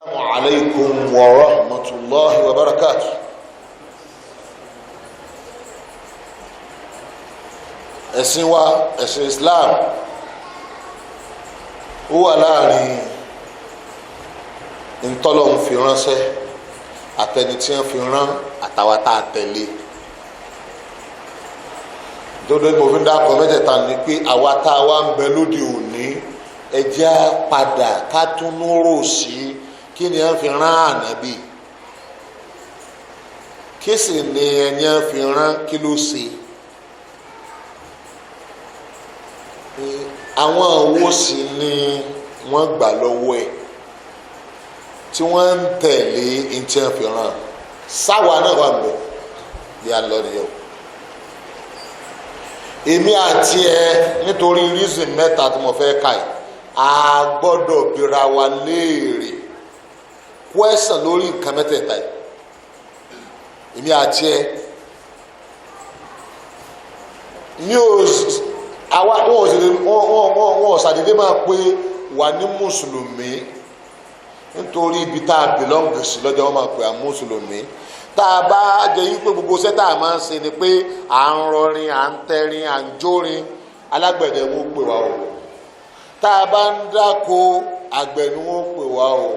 Assalamu alaikum wa rahmatullahi wa barakatuh. Ẹ̀sìn wa, ẹ̀sìn Islam, ó wà láàrin ntọ́lọ́hun fi ránṣẹ́ àtẹni tí wọ́n fi rán àtàwọn tá a tẹ̀lé. Dodo mo fi ń dákọ̀ mẹ́tẹ̀ẹ̀ta ni pé àwa tá a wá ń bẹ lóde òní ẹ jẹ́ á padà ká tún rò sí kí ni wọ́n fi rán ànábì, kí sì ni ẹni wọ́n fi rán kí ló ṣe. Àwọn owó sì ni wọ́n gbà lọ́wọ́ ẹ̀ tí wọ́n ń tẹ̀lé ntí wọ́n fi rán. Sáwa náà wà mọ́ bí a lọ nìyẹn o. Èmi àti ẹ nítorí reason mẹ́ta tí mo fẹ́ kà yìí a gbọ́dọ̀ bira wa léèrè question lórí nǹkan mẹ́tẹ̀ẹ̀ta yìí. Èmi àti ẹ ní o àwa wọn ò ṣàdédé máa pé wà ní mùsùlùmí nítorí ibi tá a belong sí lọ́jọ́ wọn máa pè à mùsùlùmí. Tá a bá jẹ yí pé gbogbo iṣẹ́ tá a máa ń ṣe ni pé à ń rọrin à ń tẹrin à ń jórin, alágbẹ̀dẹ wọn pè wá o. Tá a bá ń dáko àgbẹ̀ ni wọn pè wá o.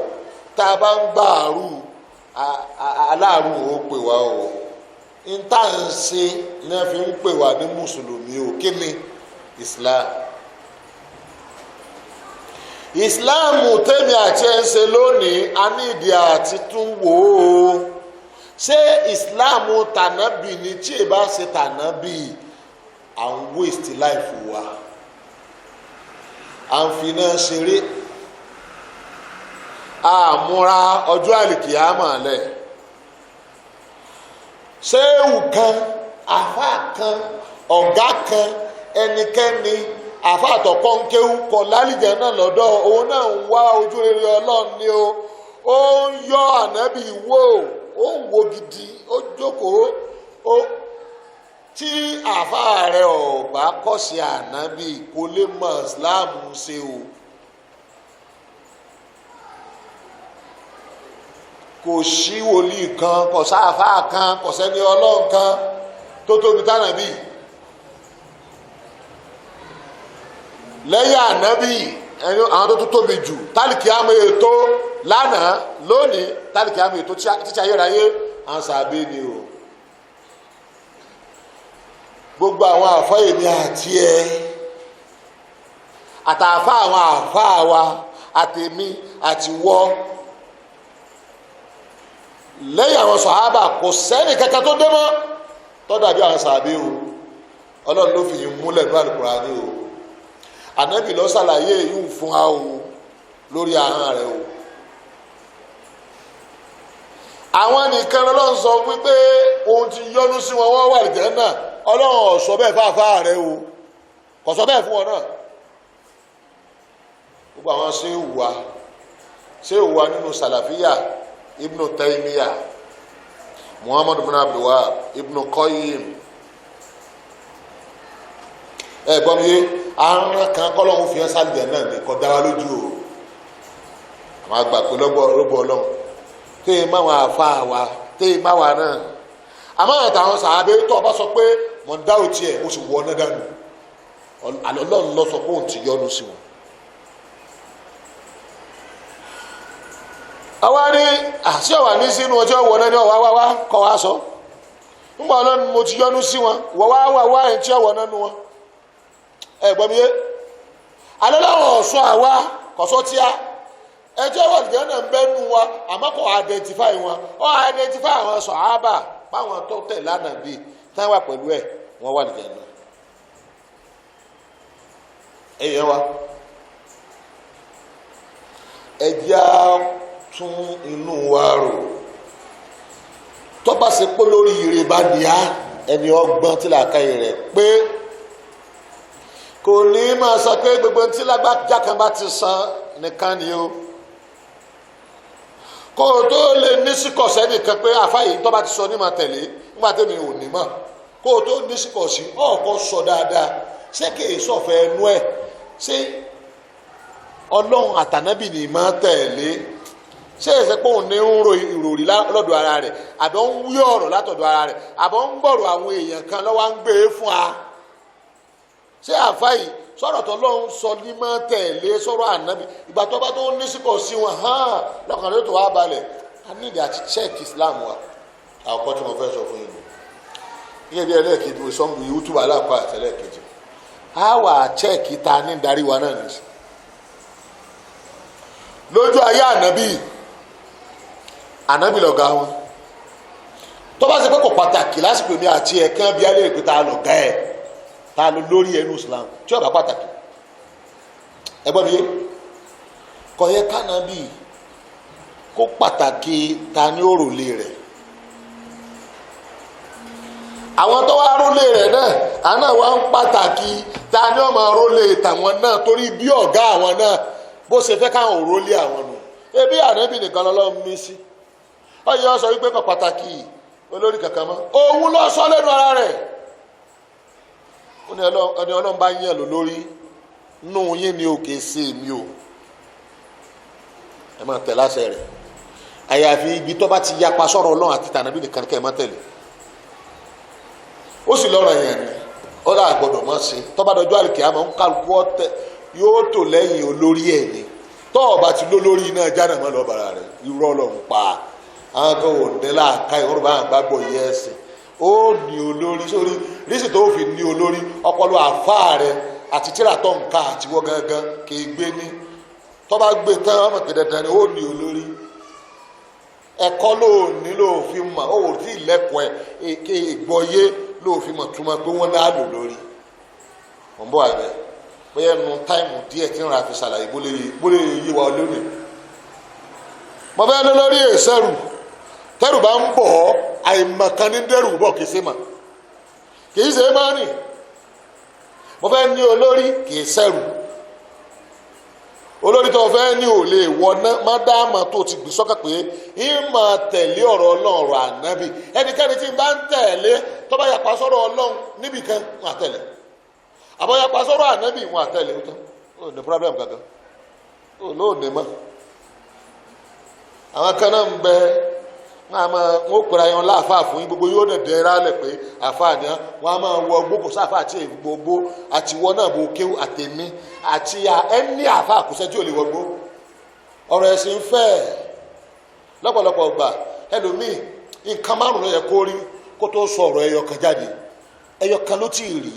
Tá a bá ń gbàrú aláàrú wọn pè wá o. n tá à ń ṣe ni wọ́n fi ń pè wá ní mùsùlùmí o. Kí ni Islam? Ìsìláàmù tèmi àti ẹ̀ ń ṣe lónìí a ní ìdí àti tún wò ó. Ṣé ìsìláàmù tànábì ni? Tí ì bá ṣe tànábì à ń waste life wa, à ń fi náà ṣeré, àmúra ọjọ́ àlìkìyámà lẹ̀. ṣéwù kan, àfáà kan, ọ̀gá kan, ẹnikẹ́ni àfàtọ̀kọ́ ń kéwú kọ lálìjẹ náà lọ́dọ̀ òun náà ń wá ojú rere Ọlọ́run ni o. Ó ń yọ ànábì wò, ó ń wo gidi, ó jókòó. Tí àfáà rẹ ọ̀bá kọ́ sí ànábì kò lè mọ Islam ṣe o. Kò sí wòlíì kan, kò sáfáà kan, kò sẹ́ni Ọlọ́run kan tó tóbi tánàbì. Lẹ́yìn ànábì ẹni àwọn tó tóbi jù tálíkì àmọ́ ètò lánàá lónìí tálíkì àmọ́ ètò títí ayérayé àwọn sàbẹ̀ ni o. Gbogbo àwọn àfọ èmi àti ẹ àtàfà àwọn àfà wa àtèmi àti wọ lẹ́yìn àwọn sàhábà kò sẹ́ni kankan tó dé mọ́ tó dàbí àwọn sàbẹ̀ o. Ọlọ́run ló fi yín múlẹ̀ ní Al-Kùránì o. Ànábì ló ṣàlàyé yìí fún wa o lórí ahọ́n rẹ̀ o. Àwọn nìkan lọ́lọ́run sọ wípé òun ti yọ́nú sí wọn wọ́n wà lìjẹ́ náà. Ọlọ́run ò sọ bẹ́ẹ̀ fáfá rẹ̀ o, kò sọ bẹ́ẹ̀ fún wọn náà. Gbogbo àwọn ṣéwù wa nínú Sàlàfíyà, Ibn Taymiyyah, Muhammad ibn Abdul Wahhab, Ibn Qayyim. Gbọ́ mi yé àrùn kan kọ́lọ́hún fi hàn sálìjẹ́ náà ní kọ́ dá wa lójú o. Àwọn àgbà pé lọ́bọ̀ Ọlọ́run tẹ́ ẹ má wọn àfa wa tẹ́ ẹ má wa náà. Àmọ́ àtàwọn sàábé tó ọba sọ pé mọ̀ ń dá òtí ẹ̀ mo sì wọ ọ́nà dànù. Àlọ́ Ọlọ́run lọ sọ pé òun ti yọ́nú sí wọn. Àwa ní àti ọ̀wà ní sínú ọjọ́ ìwọ náà ní ọ̀wá wá kọ́ wa sọ. Ńgbà Ọlọ́run mo ti yọ́nú sí wọn wọ́n wá ẹ̀ ń tí ọ̀wọ́ náà nu wọn. Gbọ́ mi yé alẹ́ láwọn ọ̀ṣọ́ àwa kọ̀ṣọ́ tíá ẹjọ́ wà lìjẹ́ náà ń bẹ́nu wa àmọ́ kò identify wọn. Ó identify àwọn sàhábà báwọn tó tẹ̀ lánàá bíi táwọn wà pẹ̀lú ẹ̀ wọ́n wà lìjẹ́ náà. Ẹ̀yẹ wa ẹjẹ́ á tún inú wa rò. Tó bá ṣe pé lórí ire bá ní á ẹni ọgbọ́n tí làákàyè rẹ̀ pé kò ní máa sọ pé gbogbo tí lágbájá kan bá ti san nìkan ni o. Kó o tó lè ní síkọ̀sẹ́ nìkan pé àfáyé tó bá ti sọ ní máa tẹ̀lé nígbà tẹ́mi ò ní mọ̀. Kó o tó ní síkọ̀sí ọ̀kọ́ sọ dáadáa ṣé kìí sọ̀fẹ́ ẹnu ẹ̀ ṣé Ọlọ́run àtànábì ni máa tẹ̀lé ṣé ẹsẹ pé òun ní ń ro ìròrí lọ́dọ̀ ara rẹ̀ àbọ̀ ń wí ọ̀rọ̀ látọ̀dọ̀ ara rẹ̀ àbọ̀ ń gbọ̀rọ̀ àwọn èèyàn kan lọ́wọ́ ń gbé e fún wa. ṣé àfa yìí sọ̀rọ̀ tó lọ́n sọ ní mọ́ tẹ̀lé sọ̀rọ̀ ànábì ìgbà tó bá tó ní síkọ̀ sí wọn hàn lọ́kàn ló tó wá balẹ̀ a ní ìdí àti check Islam wa àkọ́kọ́ tí mo fẹ́ sọ fún yín lò ní ẹbí ẹlẹ́ẹ̀kejì mo sọ́nù YouTube aláàkọ́ àtẹlẹ́ẹ̀kejì a wà check ta ní darí wa náà nìyí lójú ayé ànábì lọ̀gá wọn tó bá ṣe pé kò pàtàkì lásìkò mi àti ẹ̀kan bí alẹ́ ìpè tá a lọ̀gá ẹ̀ tá a lọ lórí ẹnu Islam tí ó bá pàtàkì ẹgbọ́n mi yé kò yẹ kánábì kó pàtàkì ta ní òrùlé rẹ̀ àwọn tó wá rólé rẹ̀ náà àná wa ń pàtàkì ta ní ọmọ rólé tàwọn náà torí bí ọ̀gá àwọn náà bó ṣe fẹ́ káwọn òrólé àwọn nù ebi ànábì nìkan lọ́lọ́run mí sí ọyọ sọ wípé kò pàtàkì olórí kankan mọ́ òun lọ sọ lẹ́nu ara rẹ̀ ó ní Ọlọ́run bá yàn lò lórí nù yín ni òkè sí mi o ẹ máa tẹ̀ láṣẹ rẹ̀ àyàfi ibi tó bá ti yapa sọ̀rọ̀ Ọlọ́run àti tànàbí nìkan kẹ́ ẹ má tẹ̀lé ó sì lọ́rọ̀ yẹn ni ó dà gbọ́dọ̀ mọ́ sí tó bá dọjọ́ àlùkè àmọ́ ń kálukú ọ̀tẹ̀ yóò tò lẹ́yìn olórí ẹ̀ ni tó o bá ti lólórí iná jáde mọ́ lọ́ọ́ bàrà rẹ̀ irọ́ Ọlọ́run pa àwọn kan ò ní láàka ìwọ́n bá gbàgbọ́ yẹ ẹsẹ̀ ó ní olórí sórí rísì tó fi ní olórí ọpọlọ àfáà rẹ àti tíra tó ń ka àtiwọ́ gangan kì í gbé ní tó bá gbé tán ọmọ pé dandan ni ó ní olórí ẹ̀kọ́ ló ní ló fi mọ̀ ó wò tí ìlẹ́kọ̀ọ́ ẹ̀ ké ìgbọ́yé ló fi mọ̀ túmọ̀ pé wọ́n náà lò lórí wọ́n bọ́ àgbẹ̀ bóyá nu táìmù díẹ̀ tí ń ra fi ṣàlàyé bólè yí wa lónìí mo fẹ́ lọ lórí èsẹ́rù tẹ́rù bá ń bọ̀ ọ́ àìmọ̀kan ní dẹ́rù bọ̀ kìí ṣe mà kìí ṣe má nì mo fẹ́ ní olórí kìí ṣẹ́rù olórí tó fẹ́ ní ò lè wọná má dáàmà tó ti gbé sọ́kà pé ìmọ̀ tẹ̀lé ọ̀rọ̀ Ọlọ́run ọ̀rọ̀ ànábì ẹnikẹ́ni tí ń bá ń tẹ̀lé tó bá yapa sọ́rọ̀ Ọlọ́run níbì kan wọn àtẹ̀lé àbọ̀ yapa sọ́rọ̀ ànábì wọn àtẹ̀lé ó tán ó ní problem kankan ó lóòní mọ́ àwọn kan náà ń bẹ wọn ó pèrè ayọ̀ láàfáà fún yín gbogbo yóò dẹ̀dẹ̀ rálẹ̀ pé àfáà ni wọn a máa wọ gbogbo sáfà àti gbogbo àtiwọ́ náà bó kéwù àtẹ̀mí àti ẹni àfáà kò sẹ́jú ò lè wọgbó ọ̀rọ̀ ẹ̀sìn ń fẹ́ lọ́pọ̀lọpọ̀ gbà ẹlòmíì nǹkan márùn ló yẹ kó rí kó tó sọ ọ̀rọ̀ ẹyọ kan jáde ẹyọ kan ló tí ì rí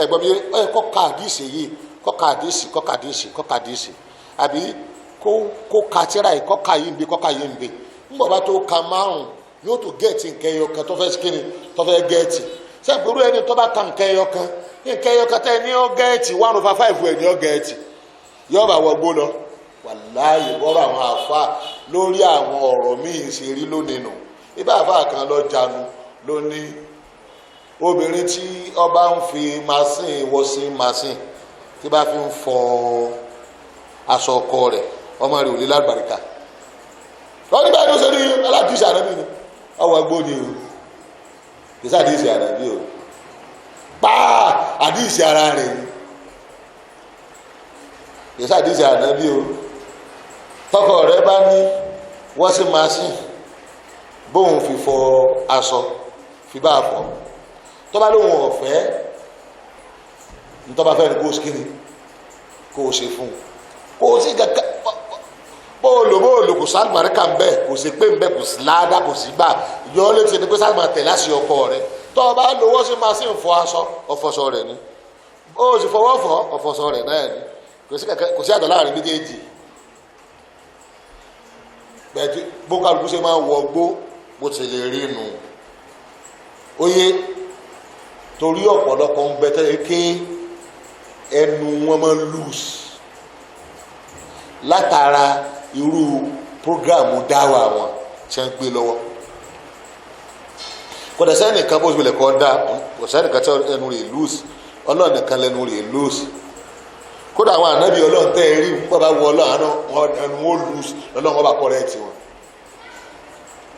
ẹ̀gbọ́n mi ẹ kọ́ kàdíìsì yìí kọ́ kàdíìsì àbí kó ka tíra yìí kọ́ ka yìí ń bi kọ́ ka yìí ń bi ńgbọ̀n bá tó ka márùn yóò tó gẹ̀ẹ́tì nǹkan ẹyọ kan tó fẹ́ sikini tó fẹ́ gẹ̀ẹ́tì sẹ́gbẹ̀rú ẹni tó bá ka nǹkan ẹyọ kan tẹ́ ní ọ gẹ̀ẹ́tì 1/5 ẹ̀ ní ọ gẹ̀ẹ́tì yóò bá wọgbó lọ wàláyé bọ́rọ̀ àwọn àfa lórí àwọn ọ̀rọ̀ míì ṣe rí lónìí nù ibà àfa kan lọ jánu lónìí obìnrin tí ọba ń fi machine tí bá fi ń fọ aṣọ ọkọ rẹ̀ ọmọ rẹ̀ ò lè lálùbáríkà wọ́n nígbà tó ṣe ní aládìsí ànábì ni ọwọ́ ẹgbó ni o kì í sàdísì ànábì o pàà àdísì ara rẹ̀ ni kì í sàdísì ànábì o tọkọ rẹ̀ bá ní washing machine bóun fi fọ aṣọ fi bá a fọ tó bá lóun ọ̀fẹ́ ní tó bá fẹ́ ní kó o ṣe kíni kó o ṣe fún un kó o sì kankan bóòlù kò sálùmárìkà ń bẹ kò sí pé ń bẹ kò sí láàdá kò sí gbà yọ ọ létí ẹni pé sálùmá tẹ̀ láti ọkọ rẹ tó o bá lo washing machine fọ aṣọ ọfọṣọ rẹ ni o sì fọwọ́ fọ ọfọṣọ rẹ náà ni kò sí àtọ̀ láàrin méjèèjì bẹ́ẹ̀ bó kálukú ṣe máa wọ gbó bó ti lè rí nu oyè torí ọ̀pọ̀lọpọ̀ ń bẹ tẹ́lẹ̀ ké ẹnu wọn máa lose látara irú programu dáwà wọn tí wọ́n gbé lọ́wọ́ kò dẹ̀ sẹ́nìkan bó tilẹ̀ kọ́ da kò sẹ́nìkan tí ẹnu rẹ̀ lose Ọlọ́run nìkan lẹ́nu rẹ̀ lose kódà àwọn ànábì Ọlọ́run tẹ́ ẹ rí bàbá wọ Ọlọ́run ẹnu wọn lose lọ́lọ́run wọn bá correct wọn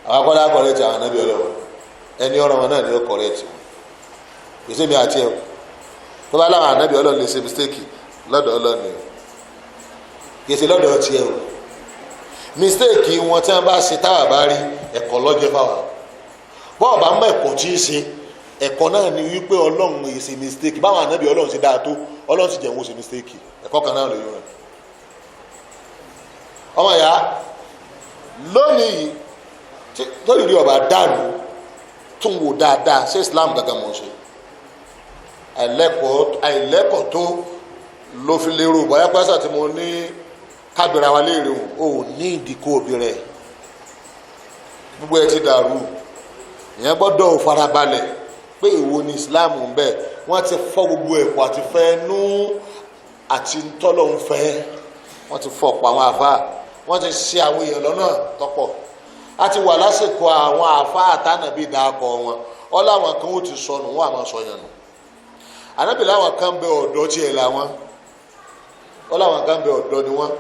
àwọn akọ́dá correct àwọn ànábì Ọlọ́run ẹni ọ̀rọ̀ wọn náà ni ó correct wọn gbèsè mi àti ẹ̀ tó bá láwọn ànábì Ọlọ́run lè ṣe mistake lọ́dọ̀ Ọlọ́run ni gbèsè lọ́dọ̀ tiẹ̀ o mistake wọn tí wọ́n bá ṣe táwa bá rí ẹ̀kọ́ lọ́jẹ́ fáwa bọ́ọ̀ bá mọ ẹ̀kọ́ tí í ṣe ẹ̀kọ́ náà ni wípé ọlọ́run yìí ṣe mistake báwọn ànábì ọlọ́run ṣe dáa tó ọlọ́run sì jẹ́ wọn ṣe mistake ẹ̀kọ́ kan náà lè yọ rẹ̀ ọmọ ìyá lónìí lórí rí ọba dànù tún wò dáadáa ṣé Islam gàgà mọ̀ ṣe àìlẹ́kọ̀ọ́ tó ló fi lérò bóyá pásá tí mo ní kábìrà wa léèrè o ò ní ìdíkò òbí rẹ̀ gbogbo ẹ ti dàrú ìyẹn gbọ́dọ̀ farabalẹ̀ pé èwo ni Islam ń bẹ wọ́n ti fọ́ gbogbo ẹ̀kọ́ àti fẹ́ nú àti ntọ́lọ́ ń fẹ́ wọ́n ti fọ́ pa àwọn àfa wọ́n ti ṣe àwọn èèyàn lọ́nà tọ́pọ̀ a ti wà lásìkò àwọn àfa àtànàbí ìdáàkọ wọn ọláwọn kan ó ti sọnù wọn àmọ́ sọyàn nù ànábì láwọn kan bẹ ọ̀dọ́ tiẹ̀ làwọn ọláwọn kan bẹ ọ̀dọ́ ni wọn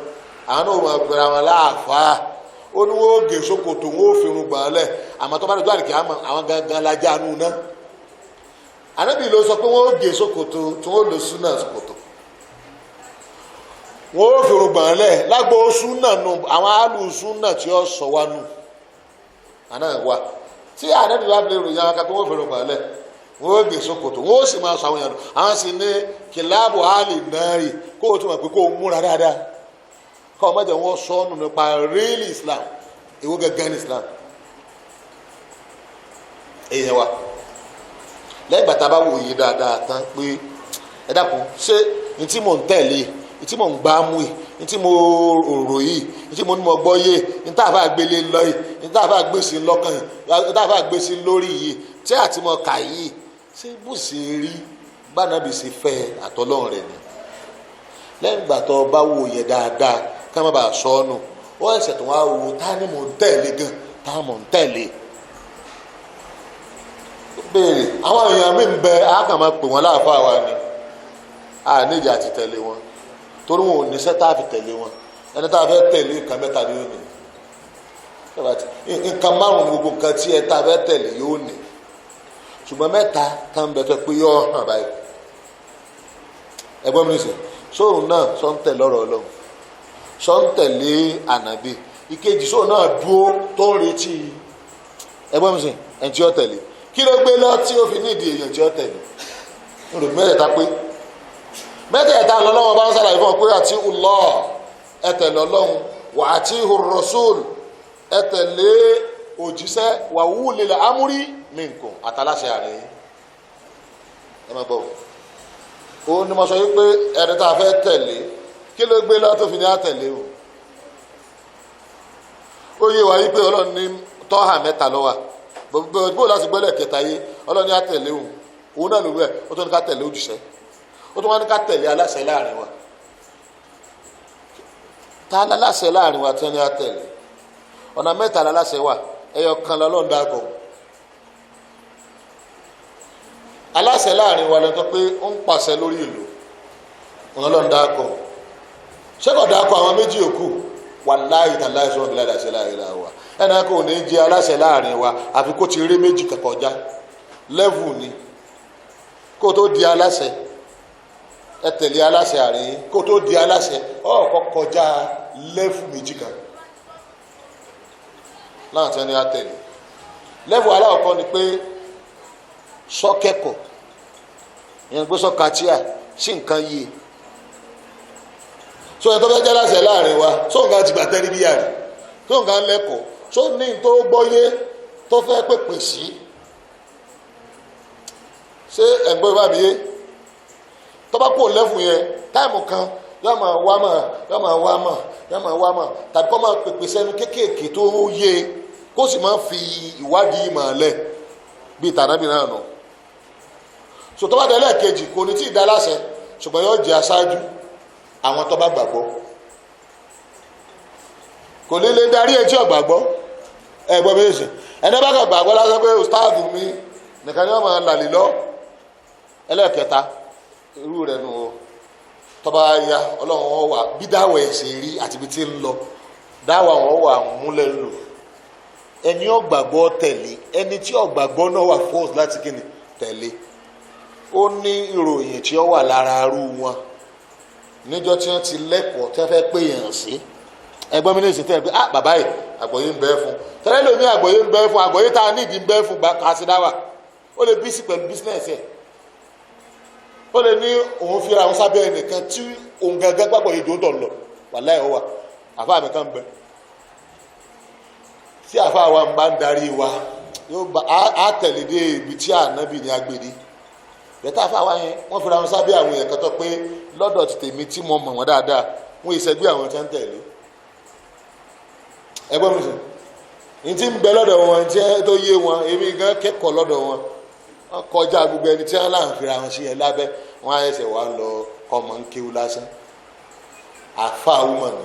àwọn náà máa pèrè àwọn láàfáà ó ní wọn ó gé sókòtò wọn ó fi irun gbọ̀n lẹ̀ àmọ́ tó bá dé àdìkì àmọ́ àwọn gangan lajá nù ná ànábì ló sọ pé wọn ó gé sókòtò tí wọn ó lò súnà sókòtò wọn ó fi irun gbọ̀n lẹ̀ lágbo súnà nù àwọn àlù súnà tí ó sọ wá nù àná wa tí ànábì bá fi ròyìn àwọn kan pé wọn ó fi irun gbọ̀n lẹ̀ wọn ó gé sókòtò wọn ó sì máa sọ àwọn yàrá àwọn sì ní kìláàbù àlì náà rí kó o tún mọ̀ pé kó o múra dáadáa kọ́ ọmọ jẹ́ wọ́n sọ́nù nípa real Islam èwo gẹ́gẹ́ ní Islam èèyàn wa lẹ́yìn bàtà bá wòye dáadáa tán pé ẹ dákun ṣé ní tí mò ń tẹ̀lé ní tí mò ń gbá mú yìí ní tí mo rò yìí ní tí mo ní mo gbọ́ yé ní tá a bá gbélé lọ yìí ní tá a bá gbé sí lọ́kàn yìí ní tá a bá gbé sí lórí yìí tí àti mo kà yìí ṣé bó ṣe rí gbànàbì ṣe fẹ́ àtọ́lọ́run rẹ̀ ni lẹ́yìn ìgbà tó bá wòye dáadáa ká má bàa sọ ọ́nù wọ́n ẹ̀sẹ̀ tó wá wo tá ni mò ń tẹ̀lé gan tá mò ń tẹ̀lé béèrè àwọn èèyàn mi ń bẹ àákàn máa pè wọ́n láàfáà wa ni àníjà àti tẹ̀lé wọn torí wọn ò níṣẹ́ tá a fi tẹ̀lé wọn ẹni tá a fẹ́ tẹ̀lé nǹkan mẹ́ta ni yóò ní nǹkan márùn-ún gbogbo nǹkan tí ẹ tá a fẹ́ tẹ̀lé yóò ní ṣùgbọ́n mẹ́ta kan bẹ tó pé yóò hàn báyìí ẹgbọ́n mi nìṣẹ́ sóòrùn náà sọ ń tẹ̀lé ọ̀rọ̀ Ọlọ́run sọ ń tẹ̀lé ànábì ìkejì sóòrùn náà dúró tó ń retí ẹgbọ́n mi nìṣẹ́ ẹni tí ó tẹ̀lé kí ló gbé lọ tí ó fi nídìí èèyàn tí ó tẹ̀lé nínú mẹ́tẹ̀ẹ̀ta pé mẹ́tẹ̀ẹ̀ta lọ́lọ́wọ́ bá ń sàlàyé fún ọ pé àti Allah ẹ tẹ̀lé Ọlọ́run wà àti Rasul ẹ tẹ̀lé òjíṣẹ́ wà wulil amri minkum àtàláṣẹ ààrẹ ẹ má bọ̀ ó ní mo sọ yìí pé ẹni tá a fẹ́ tẹ̀lé kí ló gbé lọ tó fi ní àtẹ̀lé o ó yé wa yìí pé Ọlọ́run ní tọ́hà mẹ́ta ló wà bó láti gbọ́lẹ̀ kẹta yé Ọlọ́run ní àtẹ̀lé òun náà lórí ẹ̀ ó tó ní ká tẹ̀lé òjíṣẹ́ ó tún wá ní ká tẹ̀lé aláṣẹ láàrin wa tá aláṣẹ láàrin wa tí wọ́n ní á tẹ̀lé ọ̀nà mẹ́ta aláṣẹ wà ẹyọ kan lọ́lọ́run dákọ̀ aláṣẹ láàrin wa lọ́tọ́ pé ó ń pàṣẹ lórí ìlú ọlọ́run dákọ̀ ṣẹ́kọ̀ dákọ̀ àwọn méjì òkú wàláhì tàláhì sọ́wọ́n bí láìláṣẹ láàrin wa ẹnì kan ò ní jẹ aláṣẹ láàrin wa àfi kó ti rí méjì kọjá lẹ́vù ni kó tó di aláṣẹ ẹ tẹ̀lé aláṣẹ àárín kó tó di aláṣẹ ọ̀ọ́kọ́ kọjá lẹ́fù méjì kan láti ẹni àtẹ̀lé lẹ́fù aláwọ̀kọ́ ni pé sọ́kẹ́kọ̀ọ́ ìyẹn gbé sọ́kàtíà sí nǹkan yìí so ẹ̀ tó fẹ́ jẹ́ aláṣẹ láàrin wa so nǹkan ti gbà tẹ́lẹ̀ bíyà rẹ̀ so nǹkan lẹ́kọ̀ọ́ so ní tó gbọ́yé tó fẹ́ pèpè sí ṣé ẹ̀gbọ́n bá mi yé tọ́ba kò lẹ́fù yẹn táìmù kan yóò máa wá mọ̀ tàbí kọ́ máa pèpè sẹ́nu kéékèèké tó yé kó sì máa fi ìwádìí mọ̀ lẹ̀ bíi tànàbí náà nù. so tọ́ba dẹ̀ lẹ́ẹ̀kejì kò ní tí ì dá láṣẹ ṣùgbọ́n yóò jẹ́ aṣáájú àwọn tọ́ba gbàgbọ́ kò ní lè darí etí ọ̀gbàgbọ́ ẹ̀gbọ́n bẹ́ẹ̀ sìn ẹni bá kàn gbàgbọ́ lásán pé ustaadu mi nìkan ni wọ́n máa làlè lọ ẹlẹ́ẹ̀kẹta irú rẹ̀ nù o tọ́ba ya ọlọ́run wọn wà bí dáwọ̀ ẹ̀sìn rí àti ibi tí ń lọ dáwọ̀ àwọn wà múlẹ̀ lò ẹni ọ̀gbàgbọ́ tẹ̀lé ẹni tí ọ̀gbàgbọ́ náà wà fọ́ọ̀sì láti kíni tẹ̀lé ó ní ìròyìn tí ó wà lára arú wọn níjọ́ tí wọ́n ti lẹ́kọ̀ọ́ tí wọ́n fẹ́ pè yàn sí ẹgbọ́n mi ní ìsìn tẹ́ ẹ pé bàbá yìí àgbọ̀yé ń bẹ fún tẹ́lẹ̀ lómi àgbọ̀yé ń bẹ fún àgbọ̀yé tá a nídìí ń bẹ fún kàṣídáwà ó lè bí sí pẹ̀lú bísínẹ̀sì ẹ̀ ó lè ní òun fi ra òun sábẹ́ ẹnìkan tí òun gangan gbàgbọ́ yìí tó ń tọ̀ lọ wàláhì ó wà àfáà mi kan bẹ tí àfáà wa ń bá ń darí wa yóò bá a tẹ̀lé dé ibi tí ànábì ní agbèrè bẹ́ẹ̀ tá àfáà wa yẹn wọ́n fi ra òun sábẹ́ àwọn èèyàn kan tó pé lọ́dọ̀ ti tèmi tí mo mọ̀ wọ́n dáadáa wọ́n ìṣẹ́gbé àwọn tí wọ́n ń tẹ̀lé ẹgbẹ́ mi sùn ní tí ń bẹ lọ́dọ̀ wọn tí tó yé wọn èmi gan kẹ́kọ̀ọ́ lọ́dọ̀ wọn wọ́n kọjá gbogbo ẹni tí wọ́n là ń fira wọn sí yẹn lábẹ́ wọ́n á ẹsẹ̀ wá lọ kọ́mọ ń kéwú lásán àfa wúmọ̀ ni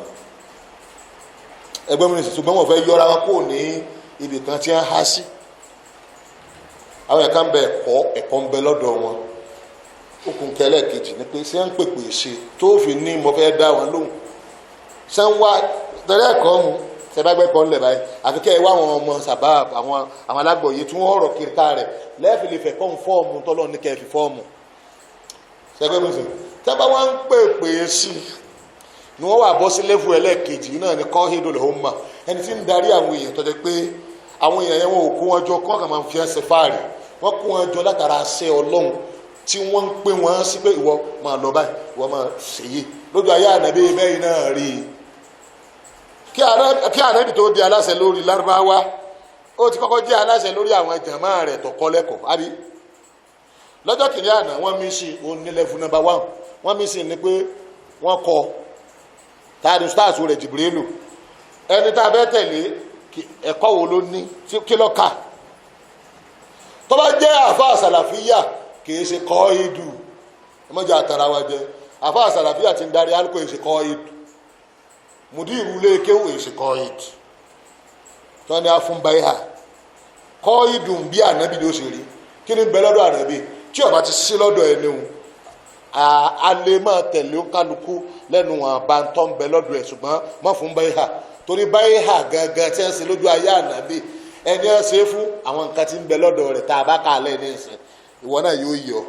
ẹgbẹ́ mi sùn ṣùgbọ́n wọ́n fẹ́ yọra wọn kó ní ibì kan tí wọ́n há sí àwọn ẹ̀ka ń bẹ ẹ̀kọ́ ń bẹ lọ́dọ̀ wọn okùn kẹlẹ́ kejì ni pé ṣé ń pèpè ṣe tó fi ní mo fẹ́ dá wọn lóhùn ṣé ń wá tẹ̀lé ẹ̀kọ́ mu sẹbàgbẹ kan lẹ báyìí àfi kẹ́ ẹ wá àwọn ọmọ sábà àwọn alágbọ̀yé tí wọ́n rọ̀ kiri ká rẹ̀ lẹ́ẹ̀fì lè fẹ́ kọ́n fọ́ọ̀mù tọ́lọ́ ní kẹ́ ẹ fi fọ́ọ̀mù sẹgbẹ́ mi sè tẹ́bá wá ń pè sí ni wọ́n wà bọ́ sí lẹ́fù ẹlẹ́ẹ̀kejì náà ni kọ́ hídò lọ́wọ́ mà ẹni tí ń darí àwọn èèyàn tọ́jú pé àwọn èèyàn yẹn wọn ò kó wọn jọ kọ́ kàn máa fi ẹsẹ̀ fáàrí wọ́n kó wọn jọ látara àṣẹ Ọlọ́run tí wọ́n ń pè wọ́n sí pé ìwọ máa lọ báyìí ìwọ máa ṣèyí lójú ayé ànábì bẹ́ẹ̀ náà rí i kí ànábì tó di aláṣẹ lórí Lárúbáwá ó ti kọ́kọ́ jẹ́ aláṣẹ lórí àwọn jàmáà rẹ̀ tó kọ́ lẹ́kọ̀ọ́ àbí lọ́jọ́ kìnìún àná wọ́n mí sí onílẹ̀fù nọ́mbà 1 wọ́n mí sí ni pé wọ́n kọ tààdù stars rẹ̀ Jibrilu ẹni tá a bẹ́ tẹ̀lé ẹ̀kọ́ wo ló ní kí ló kà tó bá jẹ́ àfa àsàlàfíyà kìí ṣe kọ́ ìdù ọmọdé àtàrà wa jẹ àfa àsàlàfíyà ti ń darí alukó ìṣe kọ́ ìdù mudiru ilé kéwù èsì kọ́ìd tí wọ́n ní afúnbáyé ha kọ́ìdù bí ànábì ló ṣe rí kí ni bẹ lọ́dọ̀ ànábì tí ó bá ti sí lọ́dọ̀ ẹni o a lè máa tẹ̀lé kálukú lẹ́nu àbántọ́ ń bẹ lọ́dọ̀ ẹ̀ ṣùgbọ́n má fún báyé ha torí báyé ha gangan tí wọ́n ṣe lójú ayé ànábì ẹni ẹ̀ ṣe fún àwọn nǹkan tí ń bẹ lọ́dọ̀ rẹ̀ tá a bá kà á lẹ́ni ẹ̀sìn ìwọ náà yóò yọ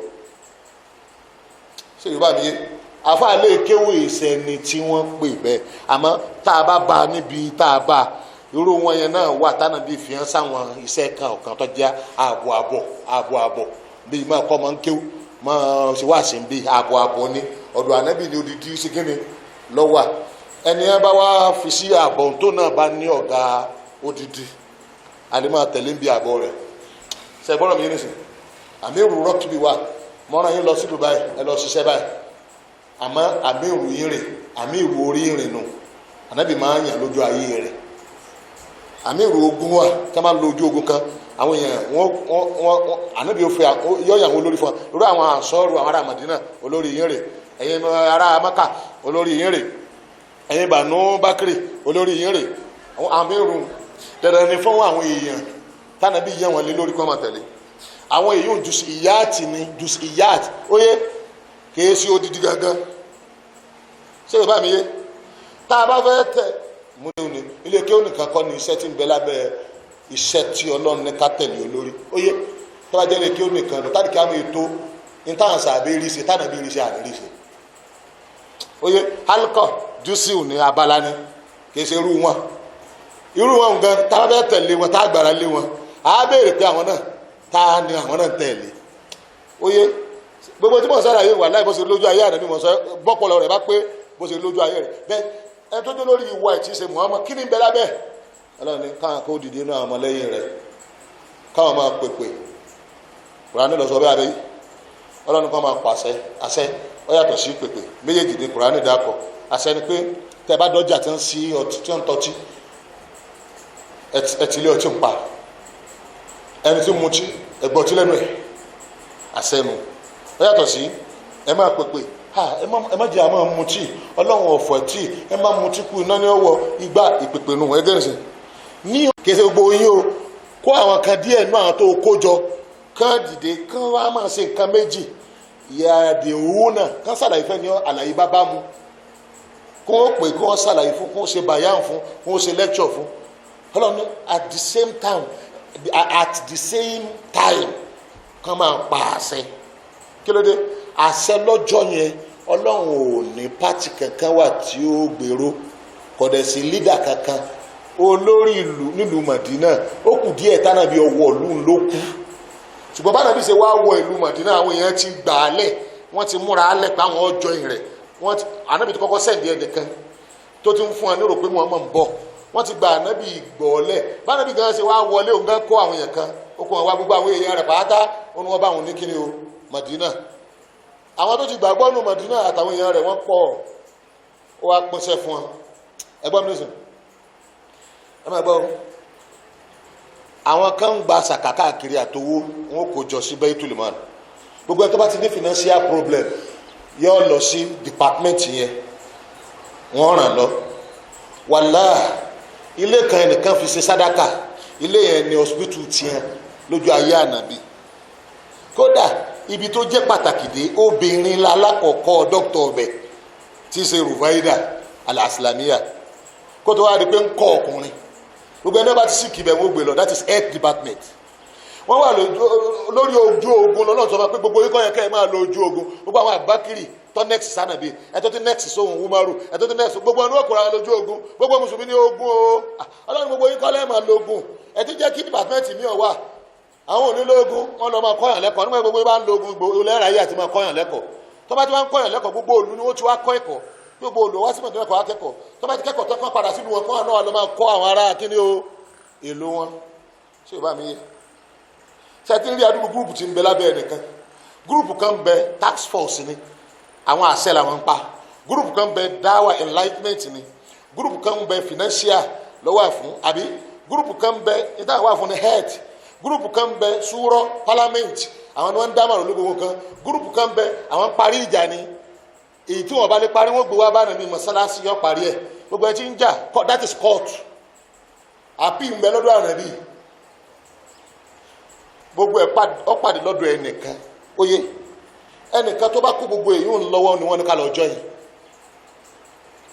ṣé yorùbá mi yé àfàlẹ́ kéwù ìsẹ̀ni tí wọ́n pè bẹ́ẹ̀ àmọ́ tá a bá bá a níbi tá a bá irú wọn yẹn náà wà tánàbí fi hàn sáwọn iṣẹ́ kan ọ̀kan tó jẹ́ ààbọ̀ bíi máa kọ́ máa ń kéwù máa ṣe wá sí bíi ààbọ̀ ní ọ̀dọ̀ ànábì ní odidi ṣíkínni lọ́wọ́ ẹni yẹn bá wá fi sí ààbọ̀ tó náà bá ní ọ̀gá odidi àlè máa tẹ̀lé bí ààbọ̀ rẹ̀ ṣẹ̀gbọ́n mi yé nìsín àmì ìrù rọ́kìbì wa mọ́ràn yín lọ sí Dubai ẹ lọ ṣiṣẹ́ báyìí àmọ́ àmì ìrù yín rè àmì ìrù orí ìrìn nù ànábì máa ń yàn lójú ayé rẹ̀ àmì ìrù ogun wa ká máa lo ojú ogun kan àwọn èèyàn wọn ànábì ó fẹ́ yọ̀yàn olórí fún wa lórí àwọn àṣọrù àwọn ará Mádínà olórí yín rè ẹ̀yin ará Mákà olórí yín rè ẹ̀yin Bànú Bákírì olórí yín rè àwọn àmì ìrù dandan ni fún àwọn èèyàn tánàbí yẹ wọn lé lórí kọ́ máa tẹ̀lé àwọn èèyàn jùs ìyáàtì ni jùs ìyáàtì ó yẹ kìí sí odidi gangan ṣé yorùbá mi yé tá a bá fẹ́ tẹ̀ mú ní ilé kí ó nìkan kọ́ ni iṣẹ́ tí ń bẹ lábẹ́ iṣẹ́ tí Ọlọ́run ní ká tẹ̀lé olórí ó yẹ tó bá jẹ́ ilé kí ó nìkan lọ tàbí kí á mú ètò ní táwọn sàbẹ̀ rí ṣe táwọn bí rí ṣe àní rí ṣe ó yẹ alukọ jùsíù ní abala ni kìí ṣe irú wọn gan tá a bá fẹ́ tẹ̀lé wọn tá a gbára lé wọn á béèrè pé àwọn náà tá a ní àwọn náà tẹ̀lé ó yẹ gbogbo tí mo sára yìí wà láì bó ṣe lójú ayé àná bí mo sọ bọ́pọ̀lọ rẹ̀ bá pé bó ṣe lójú ayé rẹ̀ bẹ́ẹ̀ ẹni tó dé lórí ìwà ìtì ṣe Muhammad kí ni bẹ́ẹ̀ lábẹ́ Ọlọ́run ní káwọn kó dìde inú àwọn ọmọlẹ́yìn rẹ̀ káwọn máa pèpè Kùránì lọ sọ bẹ́ẹ̀ abẹ́yí Ọlọ́run kan máa pàṣẹ àṣẹ ó yàtọ̀ sí pèpè méjèèjì ní Kùránì dákọ̀ àṣẹ ni pé tẹ́ bá dọ́jà tí ń sí ọtí tí ń tọ́tí ẹtìlé ọtí ń pa ẹni tí ń mutí ẹgbọ́tí lẹ́nu ẹ̀ àṣẹ nu ó yàtọ̀ sí ẹ máa pèpè ẹ má jẹ́ àmọ́ mutí Ọlọ́run ọ̀fọ̀ tí ẹ má mutí kú iná ní ọwọ́ igbá ìpèpè nù ẹgẹ́rìnsìn ní kèsè gbogbo yín o kó àwọn kan díẹ̀ nú àwọn tó kó jọ kán dìde kán wá máa ṣe nǹkan méjì ìyáàdì òun náà kán ṣàlàyé fẹ́ ní àlàyé bá bá mu kó wọ́n pè kó wọ́n ṣàlàyé fún kó wọ́n ṣe bàyàn fún kó wọ́n ṣe lecture fún Ọlọ́run at the same time kán máa pa àṣẹ kí ló dé àṣẹ lọ́jọ́ yẹn Ọlọ́run ò ní pátì kankan wà tí ó gbèrò kò dẹ̀ sí lídà kankan olórí ìlú nílùú Mádínà ó kù díẹ̀ tánàbí ọwọ́ ìlú ló kú ṣùgbọ́n bá nàbí ṣe wá wọ ìlú Mádínà àwọn èèyàn ti gbà á lẹ̀ wọ́n ti múra á lẹ̀ pé àwọn ọjọ́ ìrẹ̀ ànábì tó kọ́kọ́ sẹ́ǹdì ẹnìkan tó ti ń fún wa ní rò pé wọ́n mọ̀ ń bọ̀ wọ́n ti gba ànábì gbọ̀ọ́lẹ̀ bá nàbí gan ṣe wá wọlé òun gan kó àwọn èèyàn kan ó kó wọn wá gbogbo àwọn èèyàn rẹ̀ pátá ó ní wọ́n bá wọn ní kíni o Mádínà àwọn tó ti gbàgbọ́ nù Mádínà àtàwọn èèyàn rẹ̀ wọ́n pọ̀ ó wá pínṣẹ́ fún wọn ẹgbọ́n mi nìsín ẹ máa gbọ́ àwọn kan ń gba sàkà káàkiri àtowó wọn kò jọ sí Baitul Mal gbogbo ẹ tó bá ti ní financial problem yóò lọ sí department yẹn wọ́n ràn lọ wàlá ilé kan ẹnìkan fi ṣe sádàkà ilé yẹn ní hospital tiẹ̀ lójú ayé ànàbì kódà ibi tó jẹ́ pàtàkì dé obìnrin lálákọ̀ọ́kọ́ dókítà ọbẹ̀ tí í ṣe Rufaida al-Aslamiyya kó tó wá rí pé ń kọ́ ọkùnrin gbogbo ẹni bá ti sì kí ibẹ̀ wọ́n gbé lọ that is health department wọ́n wà lórí ojú ogun lọ́nà tó máa pé gbogbo yín kọ́ yẹn kẹ́ ẹ máa lo ojú ogun gbogbo àwọn àbákiri tó next sànàbí ẹ̀tọ́ tí next sóhun Umaru ẹ̀tọ́ tí next gbogbo ọdún ọkùnrin lójú ogun gbogbo mùsùlùmí ní ogun o ọlọ́run gbogbo yín kọ́ lẹ́ẹ̀ máa lo ogun ẹ̀tí jẹ́ kí department mi ọ̀ wà àwọn onílógún wọn lọ máa kọ́yàn lẹ́kọ̀ọ́ nígbà gbogbo bá ń lo ogun gbogbo lẹ́rà ayé àti máa kọ́yàn lẹ́kọ̀ọ́ tó bá ti wá ń kọ́yàn lẹ́kọ̀ọ́ gbogbo òlu ni wọ́n ti wá kọ́ ẹ̀kọ́ gbogbo òlu wá sí mọ̀tò ẹ̀kọ́ akẹ́kọ̀ọ́ tó bá ti kẹ́kọ̀ọ́ tó kọ́ padà sínú wọn kọ́ àná lọ máa kọ́ àwọn ará kíní o èlò wọn ṣé ò bá mi yé ṣe ti ń rí àdúgbò gúrùpù tí ń bẹ lábẹ́ ẹnìkan gúrùpù kan bẹ tax force ni àwọn àṣẹ làwọn ń pa gúrùpù kan bẹ dáwà enlightenment ni gúrùpù kan bẹ financial lọ́wọ́ àfún àbí gúrùpù kan bẹ ìdáhùn wà fún ní health gúrùpù kan bẹ súrọ parliament àwọn ni wọ́n ń dámọ̀ràn ológun kan gúrùpù kan bẹ àwọn ń parí ìjà ni èyí tí wọ́n bá lè parí wọ́n gbé wá bá nàbí mọ́sálásí yọ parí ẹ̀ gbogbo ẹ̀ tí ń jà that is court àpì ń bẹ lọ́dọ̀ ànàbí gbogbo ẹ̀ ọ̀pàdé lọ́dọ̀ ẹnìkan óyé ẹnìkan tó bá kó gbogbo èyí ń lọ́wọ́ ni wọ́n ní ká lọ jọ yìí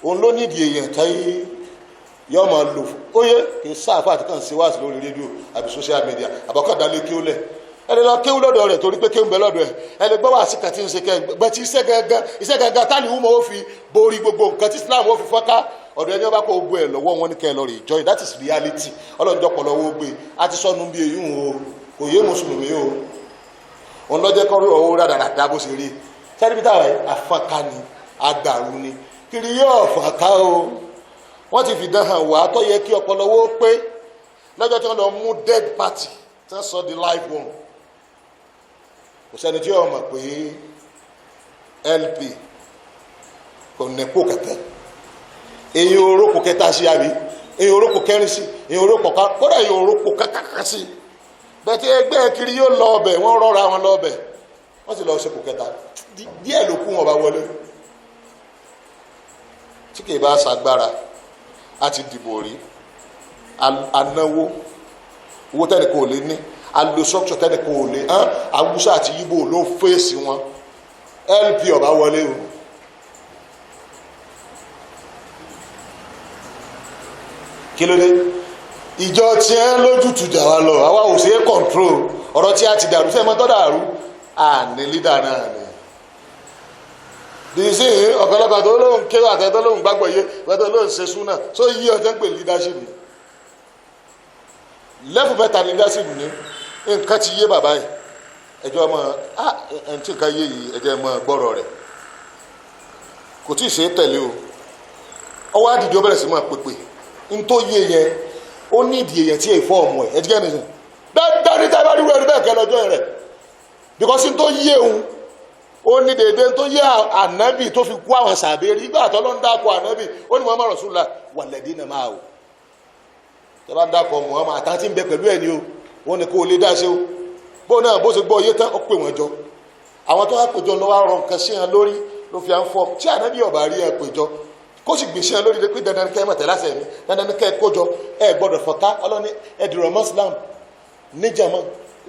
òun ló nídìí èèyàn táyé yọ máa lò óyé kì í sáàfà àti kàn sí wáàsí lórí rédíò àbí social media àbọ̀kọ̀dá lé kéwú lẹ̀ ẹni lọ kéwú lọ́dọ̀ rẹ̀ torí pé kéwú bẹ lọ́dọ̀ ẹ̀ ẹni gbọ́ wá sí kàtí ń ṣe kẹ́ tí iṣẹ́ gangan táàlì wúmọ̀ ó fi borí gbogbo nǹkan tí Islam ó fi fọ́ká ọ̀dọ̀ ẹni ọba kó o gbé ẹ̀ lọ́wọ́ wọn ní kẹ́ ẹ lọ rè join that is reality ọlọ́njọ́ pọ̀ lọ́wọ́ gbé a ti sọnù bí èyí ń o kò yé mùsùlùmí o òun lọ́jọ́ kọ́ owó rádaràdá bó ṣe rí sẹ́ni táwọn afọ́nká ni agbàrú ni kiri yóò fọ́nká o wọ́n ti fi dán hàn wá tó yẹ kí ọpọlọwọ́ pé lọ́jọ́ tí wọ́n lọ mú dead party tí wọ́n sọ di live one kò sẹ́ni tí wọ́n mọ̀ pé LP kò nẹ́pọ̀ kẹtẹ èyí orókò kẹta sí àbí èyí orókò kẹrin sí èyí orókò kódà èyí orókò kàkàkà sí bẹ́ẹ̀ tí ẹgbẹ́ kiri yóò lọ ọbẹ̀ wọ́n rọra wọn lọ ọbẹ̀ wọ́n sì lọ ṣepò kẹta díẹ̀ ló kú wọn bá wọlé tí kì í bá ṣagbára a ti dìbò rí anáwó owó tẹ́lẹ̀ kò lè ní alosọ́kṣọ̀ tẹ́lẹ̀ kò lè Awúsá àti Yíbò ló fèsì wọn LP ọba wọlé o kí ló dé ìjọ tí ẹ lójú tùjà wa lọ àwa ò sí control ọ̀rọ̀ tí a ti dàrú fẹ́ mọ́ tọ́ dàrú àní lídà náà ni dìísí ọ̀pọ̀lọpọ̀ tó lóun ké àtẹ́tọ́ lóun gbàgbọ́ yé wẹ́tọ́ lóun ṣe súnà tó yí ọjọ́ ń pè leadership lẹ́fù mẹ́ta ní leadership ní nǹkan ti yé bàbá yìí ẹjọ́ ọmọ ẹni tí nǹkan yé yìí ẹjọ́ ọmọ gbọ́rọ̀ rẹ̀ kò tí ì ṣe é tẹ̀lé o ọwọ́ àdìjọ bẹ̀rẹ̀ sí máa pèpè n tó yé yẹn ó ní ìdí èyàn tí èèfọ́ ọmọ ẹ̀ ẹ̀dí gẹ́ni sìn dáadáa ní tábà ríro ẹni bẹ́ẹ̀ kẹ́ lọ́jọ́ rẹ̀ because n tó yé òun ó ní dédé tó yé ànábì tó fi kú àwọn sàbẹ̀rì ìgbà tó ló ń dákọ̀ ànábì ó ní Muhammad Rasulullah walladina ma'ahu tó bá ń dákọ̀ Muhammad àtàntí ń bẹ pẹ̀lú ẹ̀ ni o wọ́n ní kó o lè dá ṣe o bó náà bó ṣe gbọ́ yé tán ó pè wọ́n jọ àwọn tó wá péjọ lọ́wọ́ rọ nǹkan sí hàn lórí ló fi à ń fọ tí ànábì ọ̀bà rí ẹ péjọ kó sì gbèsè hàn lórí pé dandan kẹ́ ẹ mọ̀tẹ́ lásẹ̀ mi dandan kẹ́ ẹ kójọ ẹ gbọ́dọ̀ fọ̀ká ọlọ́ni ẹ̀dùrọ̀ mọ́sílám níjàmọ́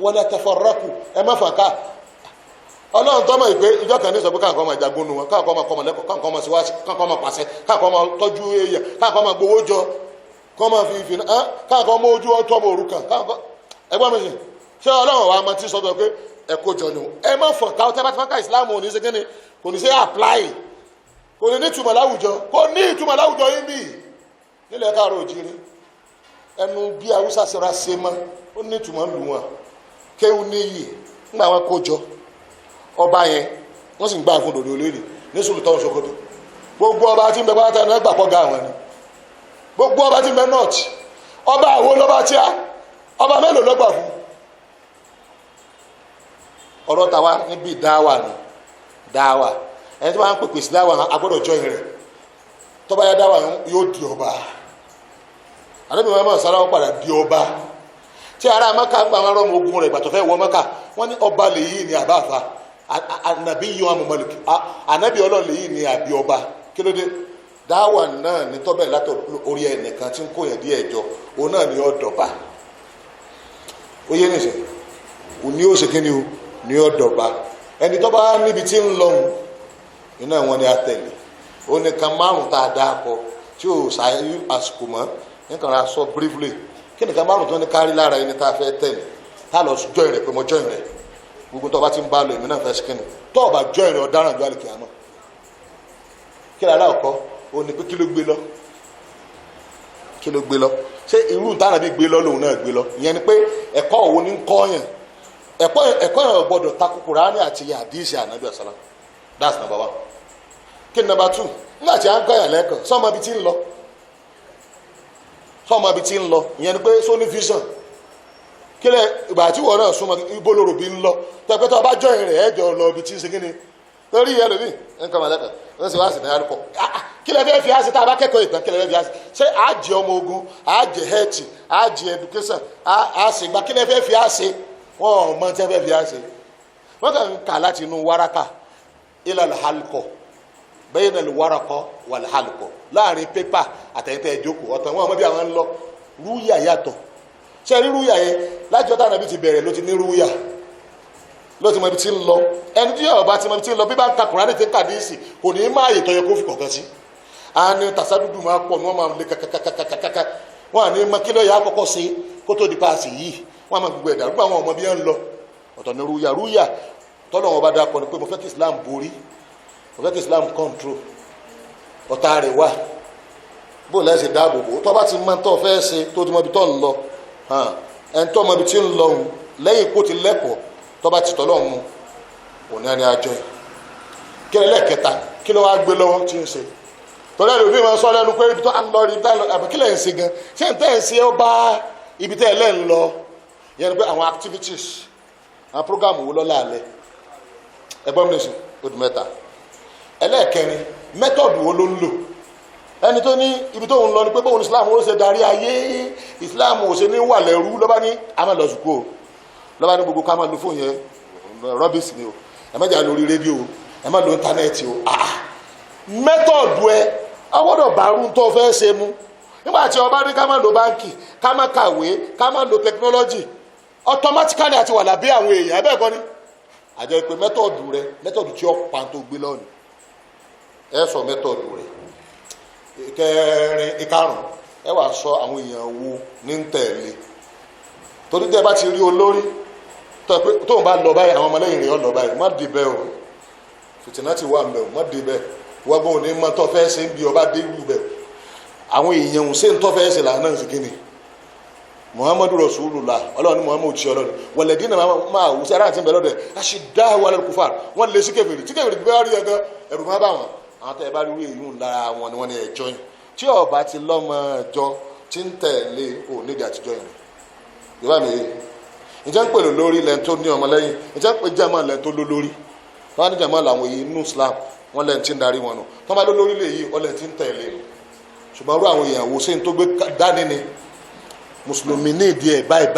wala tafarraqu ẹ má fọ̀ká ọlọ́run tọ́mọ̀ ìpè ìjọ kan ní sọ pé káàkọ́ máa jagun nu wọn káàkọ́ máa kọ́mọ lẹ́kọ̀ọ́ káàkọ́ máa síwáṣí káàkọ́ máa pàṣẹ káàkọ́ máa tọ́jú èèyàn káàkọ́ máa gbowó jọ kọ́ máa fi ìfìnà káàkọ́ máa ojú ọtọ́ ọmọ òrukàn káàkọ́ ẹgbọ́n mi sìn ṣé ọlọ́run wa máa ti sọ́dọ̀ pé ẹ kó jọ ni ẹ má fọ̀ ká ọtẹ́ bá ti fọ́n ká ìsìláàmù ò ní ṣe kíni kò ní ṣe apply kò ní ìtumọ̀ láwùjọ kò ní ìtumọ̀ láwùjọ yín bì nílẹ̀ káàrọ̀ òjìrì ẹnu bí Haúsá sẹ́ra ṣe mọ́ ó ní ìtumọ̀ lù wọn kéwù níyì nígbà wọn kó jọ ọba yẹn wọ́n sì ń gbà fún dòdò lórí ní Sultan Sokoto gbogbo ọba tí ń bẹ pátá ní ẹgbà pọ̀ ga àwọn ni gbogbo ọba tí ń bẹ nọ́ọ̀tì ọba àwo lọ́ba tíá ọba mélòó lọ́gbà fún ọ̀rọ̀ tàwa níbi dáwà ni dáwà ẹni tí wọ́n á ń pèpè sí dáwà agbọ́dọ̀ jọ ìrìn tọ́ba yá dáwà yóò di ọba àdébí wọn máa sára wọn padà di ọba tí ará Mẹ́kà ń gba àwọn ọmọ ogun rẹ̀ gbàtọ̀ fẹ́ wọ Mẹ́kà wọ́n ní ọba lèyí ni àbáfà ànàbí yìí wọn mọ̀mọ́lùkì ànàbí ọlọ́ọ̀ lèyí ni àbí ọba kí ló dé dáwà náà ní tọ́bẹ̀ látọ̀ orí ẹnìkan tí ń kó yẹn díẹ̀ jọ òun náà ni ọ̀dọ̀ba ó yé nìṣẹ́ òun ni ó ṣe kí ni o ní ọ̀dọ̀ba ẹni tó bá níbi tí ń lọ́hùn iná wọn ni a tẹ̀lé ó ní kan márùn tá a dá akọ tí ò sáyé àsìkò mọ́ nǹkan ra sọ briefly kí nìkan márùn tó ní kárí lára ẹni tá a fẹ́ tẹ̀lé tá a lọ jọ ìrẹ̀ pé mo jọ ìrẹ̀ gbogbo tó bá ti ń bá lọ èmi náà fẹ́ sí kíni tó o bá jọ ìrẹ̀ ọ̀daràn ju àlìkè àmọ́ kí ni aláwọ̀kọ́ ó ní pé kí ló gbé lọ kí ló gbé lọ ṣé irú táwọn bí gbé lọ lòun náà gbé lọ ìyẹn ni pé ẹ̀kọ́ òun ní ń kọ́ yẹn ẹ̀kọ́ yẹn gbọ́dọ̀ takò Kùránì àti àdìsí ànábì ọ̀sán that's number one kí ni number two nígbà tí a ń gbàyàn lẹ́kọ̀ọ́ sọ́mọ ibi tí ń lọ sọ́mọ ibi tí ń lọ ìyẹn ni pé sóní vision kí lẹ ìgbà tí wọ́n náà súnmọ́ ibo lóru bí ń lọ tẹ́pẹ́ tó a bá jọ ìrìn ẹ̀jọ̀ lọ ibi tí ń ṣe kí ni lórí ìyẹn lómi nǹkan mọ̀lẹ́kọ̀ wọ́n sì wá sí náírà kọ́ kí lẹ fẹ́ fi á sí tá a bá kẹ́kọ̀ọ́ ìtàn kí lẹ fẹ́ fi á sí ṣé àjẹ ọmọ ogun àjẹ health àjẹ education àṣègbà kí lẹ fẹ́ fi á sí wọn ò mọ tí wọ́n fẹ́ fi á sí wọ́n kàn ń kà láti inú wáráká ilal halqa bayna al waraqa wal halqa láàrin pépà àtẹ̀yìntẹ̀ ìjókòó ọ̀tọ̀ wọn ọmọ bí àwọn ń lọ rúyà yàtọ̀ ṣe rí rúyà yẹn láti ọ̀tá nàbí ti bẹ̀rẹ̀ ló ti ní rúyà ló ti mọ ibi tí ń lọ ẹni tí yóò bá ti mọ ibi tí ń lọ bí bá ń ka Kùránì tí ń kà díìsì kò ní máa yè tọyọ kó fi kọ̀ọ̀kan sí àní tàṣádùdù máa pọ̀ ní wọ́n máa lé kàkàkàkàkàkà wọn àní mọ kí ló yà á kọ́kọ́ ṣe kó tó di paasi yìí wọn máa gbogbo ẹ̀dá rúgbà àwọn ọmọ bí ń lọ ọ̀tọ̀ ní rúyà tọ́lọ́ wọn bá dáa pọ̀ ni pé mo fẹ́ kí Islam borí mo fẹ́ kí Islam control ọ̀tá rẹ̀ wà bó lẹ́sẹ̀ dáàbò bò tó bá ti mọ tó fẹ́ ṣe tó ti mọ ibi tó ń lọ ẹni tó mọ ibi tí ń lọ lẹ́yìn kó ti lẹ́kọ̀ọ́ tó bá ti tọ́ lọ́hùn mu òní ẹni àjọ yìí kí lẹ́ẹ̀kẹta kí ló wá gbé lọ́wọ́ tí ń ṣe tọ́lá ìlú bí wọ́n sọ lẹ́nu pé ibi tó ń lọ rí ibi tó ń lọ àbí kí lẹ́ ń ṣe gan ṣé ń tẹ́ ń ṣe ó bá ibi tẹ́ ẹ lẹ́ ń lọ yẹn ni pé àwọn activities àwọn program wo lọ́la alẹ́ ẹgbọ́n mi nìṣẹ́ ó di mẹ́ta ẹlẹ́ẹ̀kẹrin mẹ́tọ̀dù wo ló ń lò ẹni tó ní ibi tó ń lọ ni pé bóun Islam ó ṣe darí ayé Islam ò ṣe ní wà lẹ́rú lọ́ba ní àmà lọ sùkú o lọ́ba ní gbogbo ká máa lo fóònù yẹn rọ́bìsì ni o ẹ má jà lórí rédíò o ẹ má lo íńtánẹ́ẹ̀tì o mẹ́tọ̀dù ẹ ọgbọ́dọ̀ bàárù tó fẹ́ ṣe mú nígbà tí ọba ní ká má lo báńkì ká má kàwé ká má lo tẹkinọ́lọ́jì automatically àti wà lábẹ́ àwọn èèyàn ẹ̀bẹ́ ẹ̀kọ́ ni àjọ ìpè mẹ́tọ̀dù rẹ mẹ́tọ̀dù tí ó pa tó gbé lọ́nà ẹ sọ mẹ́tọ̀dù rẹ ìkẹrin ìkarùn ẹ wà sọ àwọn èèyàn wo ní ń tẹ̀lé torí tẹ́ bá ti rí olórí tóun bá lọ báyìí àwọn ọmọlẹ́yìn rẹ̀ lọ báyìí má dìbẹ́ o fìtínà ti wà mbẹ́ o má dìbẹ́ wọ́n gbọ́n ní mọ́ tọ́fẹ́ ṣe ń bí ọba dé ìlú bẹ̀ àwọn èèyàn ò ṣe ń tọ́fẹ́ ṣe lànà sí kíni Muhammadu Rasulullah ọlọ́run ní Muhammadu ti ọlọ́run wọ̀lẹ́dínà máa wù sí ara àti ìbẹ̀lọ́dẹ̀ aṣídáhùn alẹ́kùfà wọ́n lè sí kèfèrè tí kèfèrè bá rí ẹgbẹ́ ẹ̀rù má bà wọ́n àwọn tẹ́ ẹ bá rí ìwé ìlú lára wọn ni wọ́n ní ẹjọ́ yìí tí ọba ti lọ́mọ ẹjọ́ tí ń tẹ̀lé onídìí àtijọ́ yìí yorùbá mi ìjẹ́ ń pèlò lórí lẹ́yìn tó ní ọmọ lẹ́yìn ìjẹ́ ń pè jẹ́mọ́ lẹ́yìn tó lólórí wọ́n á ní jẹ́mọ́ làwọn èyí inú Islam wọ́n lẹ́yìn tí ń darí wọn nù tó bá lólórí lè yí ọ lẹ́yìn tí ń tẹ̀lé ṣùgbọ́n irú àwọn èèyàn wo sí ní tó gbé dání ni mùsùlùmí ní ìdí ẹ̀ báyìí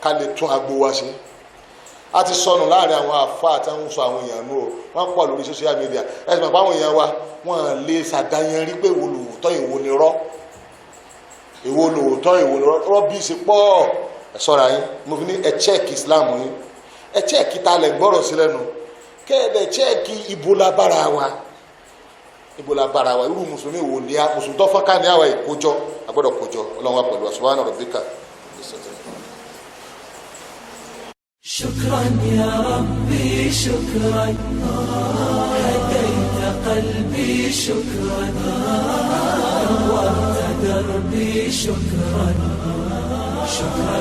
ká lè tún agbo wa ṣe a ti sọnù láàrin àwọn àfa àtàwọn sọ àwọn èèyàn nù o wọ́n pọ̀ lórí social media ẹ̀sìn mọ̀ pé àwọn èèyàn wa wọ́n lè ṣàdáyẹnrí pé èwo lòótọ́ èwo ni rọ́ èwo lòótọ́ èwo ni rọ́bì ṣe pọ̀ ẹ̀ sọ́ra yín mo fi ní ẹ̀ check Islam yín ẹ̀ check ta lẹ̀ gbọ́rọ̀ sí lẹ́nu kẹ́ẹ̀dẹ̀ check ibo la bára wa irú mùsùlùmí wo ni a mùsùlùmí tó fọ́nká ní àwa ìkójọ agbọ́dọ̀ kójọ ọlọ́run wa pẹ̀lú subhana rabbika. شكرا يا ربي شكرا هديت قلبي شكرا ربي شكرا شكرا